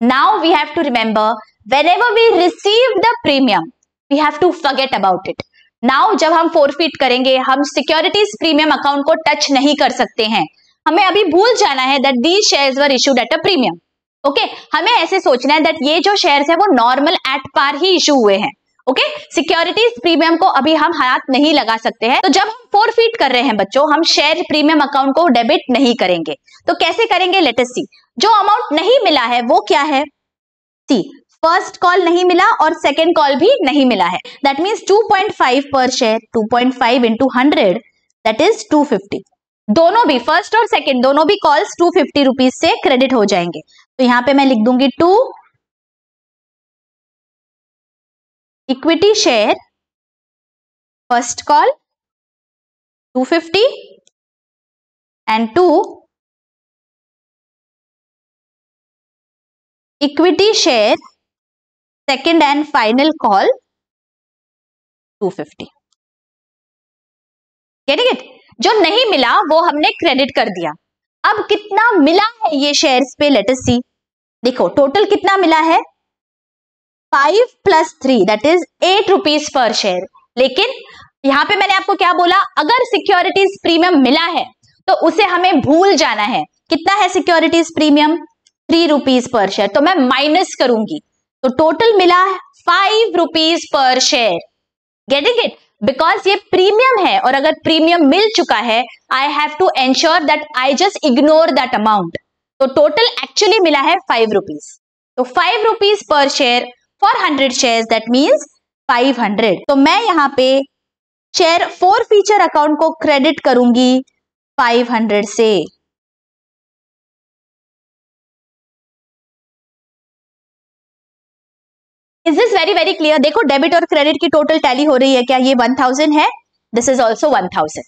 S1: Now we have to remember whenever we receive the premium we have to forget about it. Now जब हम फोरफिट करेंगे हम सिक्योरिटीज प्रीमियम अकाउंट को टच नहीं कर सकते हैं, हमें अभी भूल जाना है that these shares were issued at a premium. Okay, हमें ऐसे सोचना है दैट ये जो शेयर्स है वो नॉर्मल एट पार ही इशू हुए हैं। ओके, सिक्योरिटीज प्रीमियम को अभी हम हाथ नहीं लगा सकते हैं। तो जब हम फोरफिट कर रहे हैं बच्चों, हम शेयर प्रीमियम अकाउंट को डेबिट नहीं करेंगे। तो कैसे करेंगे? लेट अस सी। जो अमाउंट नहीं मिला है वो क्या है? सी, फर्स्ट कॉल नहीं मिला और सेकेंड कॉल भी नहीं मिला है, दैट मीन्स 2.5 पर शेयर, 2.5 into 100 दैट इज 250। दोनों भी फर्स्ट और सेकेंड दोनों भी कॉल्स 250 रुपीज से क्रेडिट हो जाएंगे। तो यहां पे मैं लिख दूंगी 2 equity share first call 250 and 2 equity share second and final call 250। Getting it? जो नहीं मिला वो हमने क्रेडिट कर दिया। अब कितना मिला है ये शेयर्स पे? लेट अस सी। देखो टोटल कितना मिला है? 5 + 3 that is 8 rupees per share. लेकिन यहां पे मैंने आपको क्या बोला? अगर सिक्योरिटीज प्रीमियम मिला है तो उसे हमें भूल जाना है। कितना है securities premium? 3 rupees per share. तो मैं माइनस करूंगी, तो टोटल मिला 5 rupees per share. Getting it? Because ये प्रीमियम है और अगर प्रीमियम मिल चुका है I have to ensure that I just ignore that amount. तो टोटल एक्चुअली मिला है 5 रुपीज। तो 5 rupees per share for 100 shares that means 500। तो मैं यहाँ पे शेयर फोर फीचर अकाउंट को क्रेडिट करूंगी 500 से। Is this very very clear? देखो डेबिट और क्रेडिट की टोटल टैली हो रही है क्या? ये 1000 है, this is also 1000।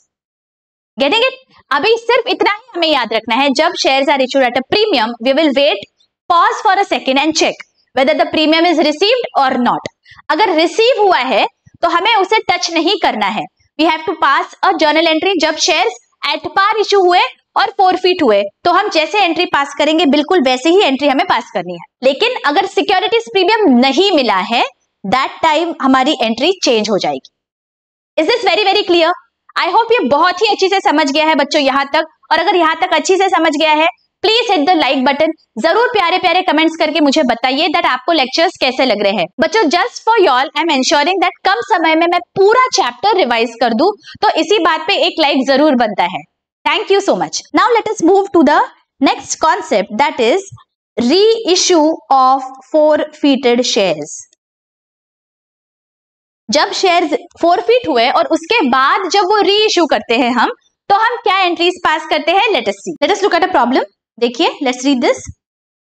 S1: Getting it? अभी सिर्फ इतना ही हमें याद रखना है, जब shares are issued at a premium we will wait, pause for a second and check whether the premium is received और नॉट। अगर रिसीव हुआ है तो हमें उसे टच नहीं करना है। We have to pass a journal entry जब शेयर्स एट पार इशू हुए और फोरफिट हुए, तो हम जैसे एंट्री पास करेंगे बिल्कुल वैसे ही एंट्री हमें पास करनी है। लेकिन अगर सिक्योरिटीज प्रीमियम नहीं मिला है दैट टाइम हमारी एंट्री चेंज हो जाएगी। Is this very very clear? I hope ये बहुत ही अच्छी से समझ गया है बच्चों यहाँ तक। और अगर यहाँ तक अच्छी से समझ गया है please hit the like button. जरूर प्यारे प्यारे कमेंट्स करके मुझे बताइए दैट आपको लेक्चर्स कैसे लग रहे हैं। बच्चों just for y'all I am ensuring that कम समय में मैं पूरा चैप्टर रिवाइज कर दूं, तो इसी बात पे एक लाइक जरूर बनता है। Thank you so much. Now let us move to the next concept, that is reissue of forfeited shares. जब शेयर्स फोरफिट हुए और उसके बाद जब वो री इशू करते हैं हम, तो हम क्या एंट्रीज पास करते हैं? Let us see. Let us look at a problem. देखिए, let's read this.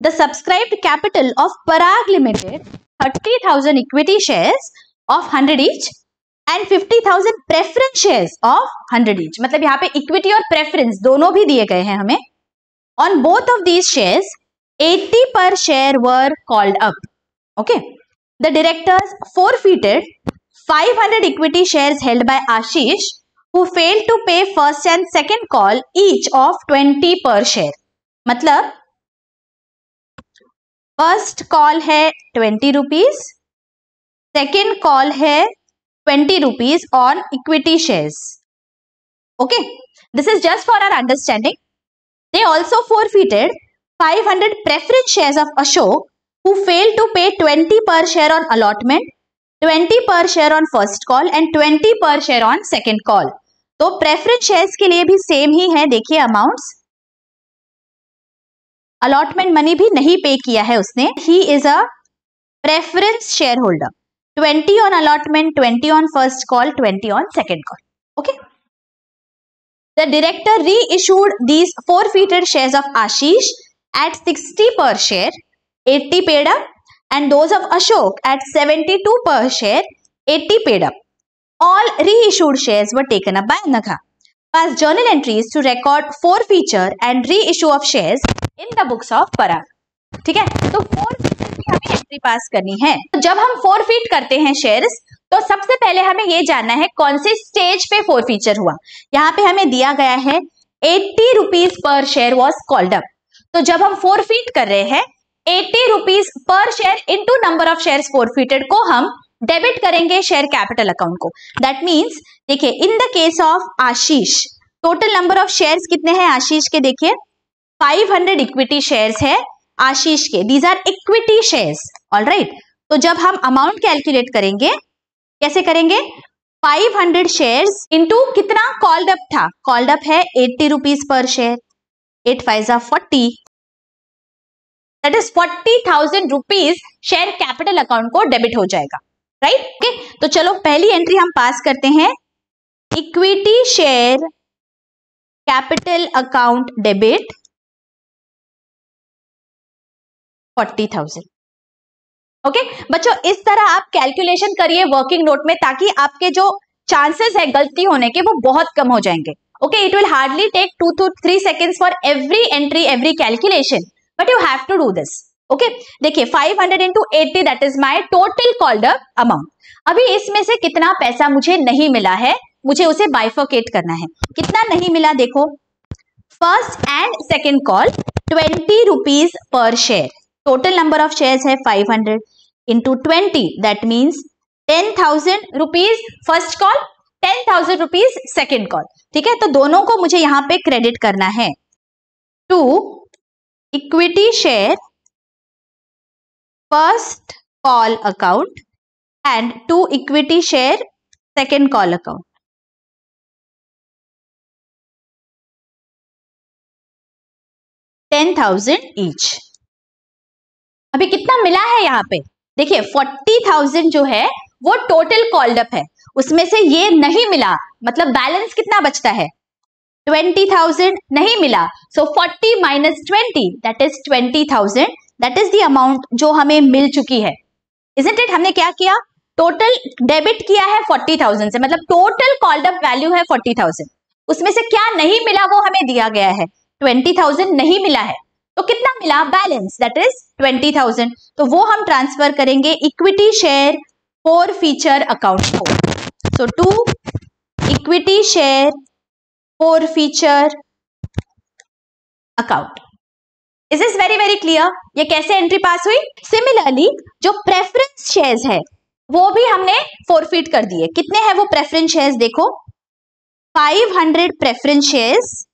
S1: The subscribed capital of Parag limited 30,000 equity shares of 100 each and 50,000 preference shares of 100 each. मतलब यहाँ पे इक्विटी और प्रेफरेंस दोनों भी दिए गए हैं हमें। On both of these shares 80 पर share were called up. Okay, the directors forfeited 500 equity shares held by Ashish who failed to pay first and second call each of 20 per share। मतलब first call है 20 rupees, second call है 20 rupees on equity shares. Okay, this is just for our understanding. They also forfeited 500 preference shares of Ashok who failed to pay 20 per share on allotment, 20 per share on first call and 20 per share on second call. तो preference shares के लिए भी same ही है, देखिए amounts. Allotment money भी नहीं पे किया है उसने. He is a preference share holder. 20 on allotment, 20 on first call, 20 on second call. Okay. The director reissued these forfeited shares of Ashish at 60 per share, 80 paid up, and those of Ashok at 72 per share, 80 paid up. All reissued shares were taken up by Anagha. Pass journal entries to record forfeiture and reissue of shares in the books of Parag. ठीक है, तो forfeiture की हमें entry pass करनी है. तो जब हम forfeit करते हैं शेयर्स, तो सबसे पहले हमें ये जानना है कौन से स्टेज पे forfeiture हुआ. यहाँ पे हमें दिया गया है 80 rupees per share was called up. तो जब हम forfeit कर रहे हैं 80 rupees per share into number of shares forfeited को हम डेबिट करेंगे शेयर कैपिटल अकाउंट को. दैट मीन्स देखिए in the case of Ashish total number of shares कितने हैं आशीष के, देखिए 500 इक्विटी शेयर्स है आशीष के. These are equity shares. Alright, तो जब हम अमाउंट कैलकुलेट करेंगे कैसे करेंगे, 500 शेयर्स इंटू कितना कॉल्ड अप था, कॉल्ड अप है 80 rupees per share, 8 5 40, that is 40,000 rupees share capital account को डेबिट हो जाएगा. Right, okay. तो चलो पहली एंट्री हम पास करते हैं, equity share capital account debit 40,000. Okay बच्चों, इस तरह आप कैलकुलेशन करिए वर्किंग नोट में ताकि आपके जो चांसेस है गलती होने के वो बहुत कम हो जाएंगे. Okay, it will hardly take 2 to 3 seconds for every entry every calculation, but you have to do this. Okay, देखिए 500 into 80 that is my total called up amount. अभी इसमें से कितना पैसा मुझे नहीं मिला है, मुझे उसे बाइफर्केट करना है. कितना नहीं मिला देखो, first and second call 20 rupees per share. Total number of shares है 500 into 20 that means 10,000 rupees first call, 10,000 rupees second call. ठीक है, तो दोनों को मुझे यहां पे क्रेडिट करना है to equity share first call account and to equity share second call account. $10,000 each. अभी कितना मिला है यहाँ पे देखिए 40,000 जो है वो टोटल कॉल्ड अप है, उसमें से ये नहीं मिला, मतलब बैलेंस कितना बचता है 20,000 नहीं मिला. सो 40 minus 20 that is 20,000. That is the amount जो हमें मिल चुकी है. Isn't it? हमने क्या किया, टोटल डेबिट किया है 40,000 से, मतलब टोटल कॉल्ड अप वैल्यू है 40,000. उसमें से क्या नहीं मिला वो हमें दिया गया है 20,000 नहीं मिला है. तो कितना मिला बैलेंस, दैट इज 20,000. तो वो हम ट्रांसफर करेंगे equity share forfeiture account को. So to equity share forfeiture account. Is this very very clear? ये कैसे एंट्री पास हुई. सिमिलरली जो प्रेफरेंस शेयर्स है वो भी हमने फोरफिट कर दिए. कितने हैं वो प्रेफरेंस शेयर्स देखो, 500 preference shares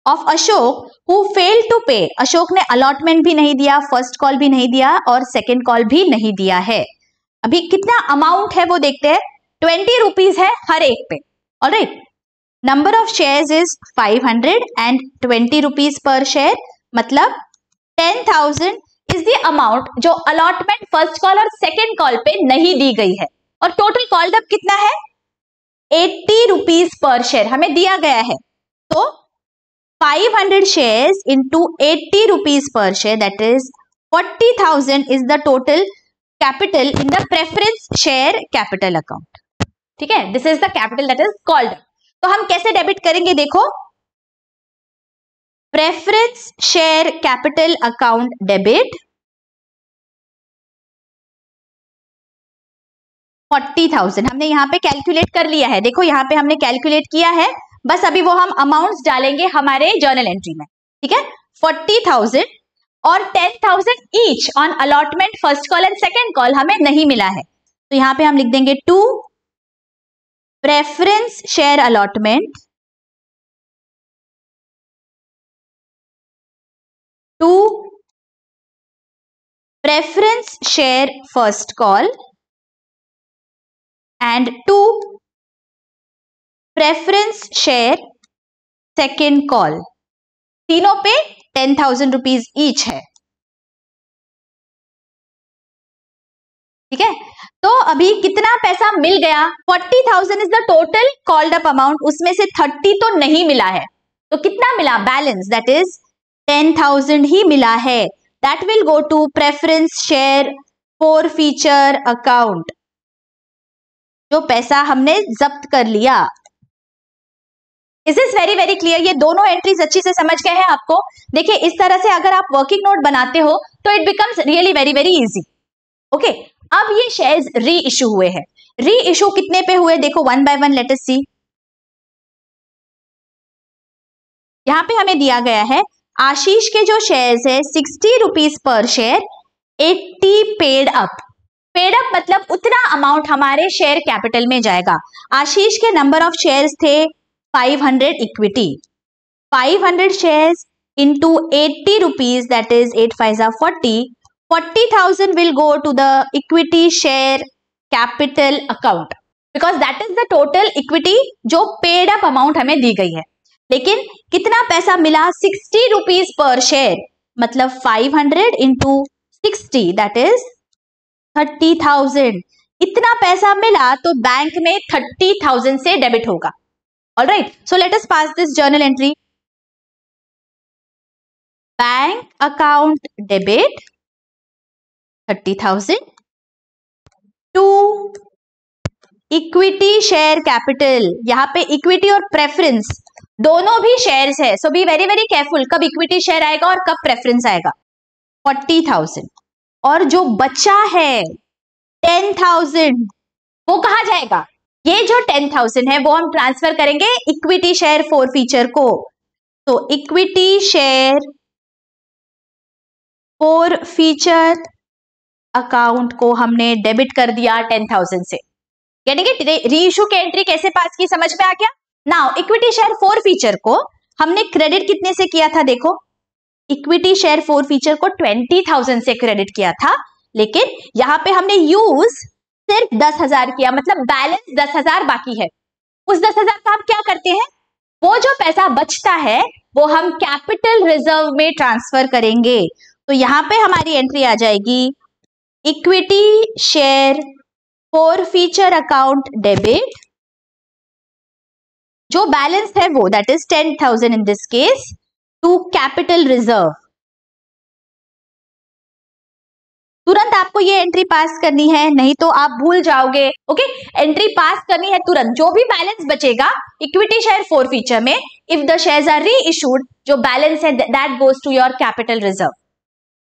S1: of Ashok who fail to pay. Ashok ने अलॉटमेंट भी नहीं दिया, फर्स्ट कॉल भी नहीं दिया और सेकेंड कॉल भी नहीं दिया है. अभी कितना अमाउंट है वो देखते हैं, 20 रुपीज है हर एक पे. Alright, number of shares is 500 and 20 rupees per share, मतलब 10,000 इज द अमाउंट जो अलॉटमेंट फर्स्ट कॉल और सेकेंड कॉल पे नहीं दी गई है. और टोटल कॉल्ड अप कितना है 80 रुपीज पर शेयर हमें दिया गया है. तो 500 shares into 80 rupees per share that is 40,000 is the total capital in the preference share capital account. ठीक है, this is the capital that is called. तो हम कैसे डेबिट करेंगे देखो, preference share capital account debit 40,000 हमने यहाँ पे कैलकुलेट कर लिया है. देखो यहाँ पे हमने कैलकुलेट किया है, बस अभी वो हम अमाउंट्स डालेंगे हमारे जर्नल एंट्री में. ठीक है, 40,000 और 10,000 each on allotment first call and second call हमें नहीं मिला है. तो यहाँ पे हम लिख देंगे to preference share allotment to preference share first call and to preference share second call. तीनों पे 10,000 रुपीज ईच है। ठीक है, तो अभी कितना पैसा मिल गया? 40,000 is the total called up amount, उसमें से 30 तो नहीं मिला है, तो कितना मिला? बैलेंस, दैट इज 10,000 ही मिला है। That will go to preference share forfeiture account, जो पैसा हमने जब्त कर लिया। Is this very very clear? ये दोनों एंट्रीज अच्छी से समझ गए हैं आपको? देखिए, इस तरह से अगर आप वर्किंग नोट बनाते हो तो it becomes really very very easy. Okay, अब ये शेयर्स री इशू हुए हैं। री इशू कितने पे हुए? देखो, one by one let us see. यहां पे हमें दिया गया है आशीष के जो शेयर्स है 60 rupees per share, 80 paid up. Paid up मतलब उतना अमाउंट हमारे शेयर कैपिटल में जाएगा। आशीष के नंबर ऑफ शेयर्स थे 500 equity, 500 shares into 80 rupees, that is 8 5 are 40, 40,000 will go to the equity share capital account because that is the total equity जो paid up amount हमें दी गई है। लेकिन कितना पैसा मिला? 60 रुपीज पर शेयर, मतलब 500 into 60 that is 30,000। इतना पैसा मिला तो बैंक में 30,000 से डेबिट होगा। All right, so let us pass this journal entry. Bank account debit 30,000 to equity share capital। यहाँ पे इक्विटी और प्रेफरेंस दोनों भी शेयर्स है, सो बी वेरी वेरी केयरफुल कब इक्विटी शेयर आएगा और कब प्रेफरेंस आएगा। 40,000 और जो बचा है 10,000 वो कहाँ जाएगा? ये जो 10,000 है वो हम ट्रांसफर करेंगे इक्विटी शेयर फॉर फीचर को। तो equity share forfeiture account को हमने डेबिट कर दिया 10,000 से। Getting it? री इशू के एंट्री कैसे पास की, समझ में आ गया? Now equity share for feature को हमने क्रेडिट कितने से किया था? देखो, इक्विटी शेयर फॉर फीचर को 20,000 से क्रेडिट किया था, लेकिन यहां पे हमने यूज सिर्फ 10,000 किया, मतलब बैलेंस 10,000 बाकी है। उस 10,000 का हम क्या करते हैं? वो जो पैसा बचता है वो हम कैपिटल रिजर्व में ट्रांसफर करेंगे। तो यहां पे हमारी एंट्री आ जाएगी equity share forfeiture account debit, जो बैलेंस है वो that is 10,000 in this case, to capital reserve. तुरंत आपको ये एंट्री पास करनी है, नहीं तो आप भूल जाओगे। ओके, एंट्री पास करनी है तुरंत। जो भी बैलेंस बचेगा इक्विटी शेयर फॉर फीचर में, if the shares are reissued, जो बैलेंस है that goes to your capital reserve.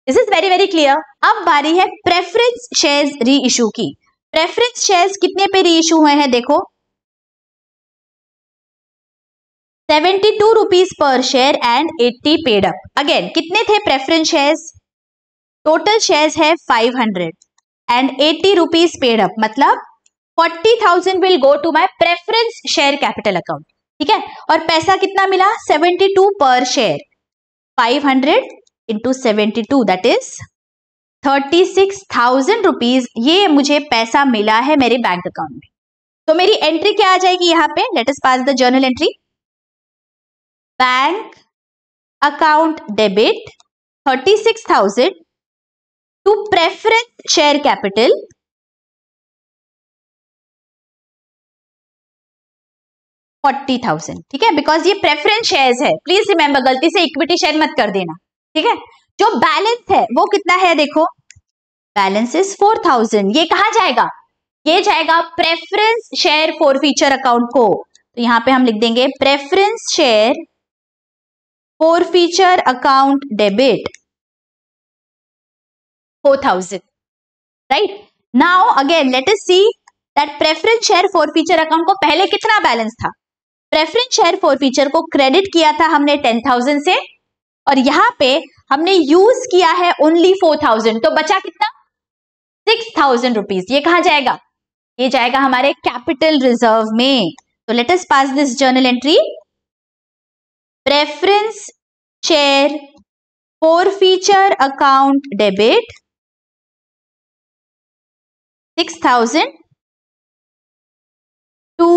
S1: This is very very clear. अब बारी है प्रेफरेंस शेयर्स री इशू की। प्रेफरेंस शेयर्स कितने पे री इशू हुए हैं? देखो, 72 rupees per share and 80 paid up. Again कितने थे प्रेफरेंस शेयर्स? टोटल शेयर्स है 500 एंड 80 रुपीज पेड अप, मतलब 40,000 will go to my preference share capital account. ठीक है, और पैसा कितना मिला? 72 per share, 500 into 72 that is 36,000 rupees. ये मुझे पैसा मिला है मेरे बैंक अकाउंट में। तो मेरी एंट्री क्या आ जाएगी यहाँ पे? Let us pass the journal entry. Bank account debit 36,000 to preference share capital 40,000। ठीक है, बिकॉज ये प्रेफरेंस शेयर्स है, प्लीज रिमेंबर, गलती से इक्विटी शेयर मत कर देना। ठीक है, जो बैलेंस है वो कितना है? देखो, बैलेंस इज 4,000। ये कहा जाएगा? ये जाएगा preference share forfeiture account को। तो यहां पे हम लिख देंगे preference share forfeiture account debit 4,000। Right, now again let us see that preference share forfeiture account को पहले कितना बैलेंस था? प्रेफरेंस शेयर फॉर फीचर को क्रेडिट किया था हमने 10,000 से, और यहां पे हमने यूज किया है ओनली 4,000, तो बचा कितना? 6,000 रुपीज। ये कहां जाएगा? ये जाएगा हमारे कैपिटल रिजर्व में। तो late us pass this journal entry. Preference share forfeiture account debit 6,000 to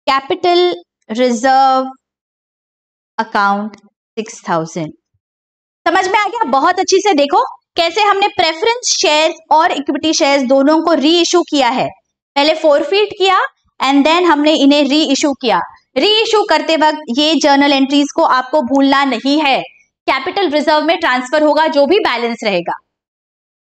S1: capital reserve account 6,000। समझ में आ गया? बहुत अच्छी से देखो कैसे हमने प्रेफरेंस शेयर्स और इक्विटी शेयर्स दोनों को री इशू किया है। पहले फोरफीट किया एंड देन हमने इन्हें री इशू किया। री इशू करते वक्त ये जर्नल एंट्रीज को आपको भूलना नहीं है। कैपिटल रिजर्व में ट्रांसफर होगा जो भी बैलेंस रहेगा।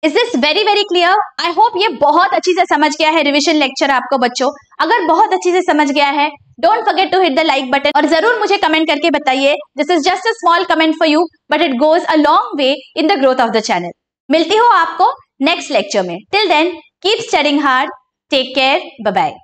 S1: Is this very very clear? I hope ये बहुत अच्छी से समझ गया है रिविजन लेक्चर आपको बच्चों। अगर बहुत अच्छी से समझ गया है, don't forget to hit the like button और जरूर मुझे कमेंट करके बताइए। This is just a small comment for you but it goes a long way in the growth of the channel. मिलती हूँ आपको नेक्स्ट लेक्चर में। Till then keep studying hard, take care, bye bye.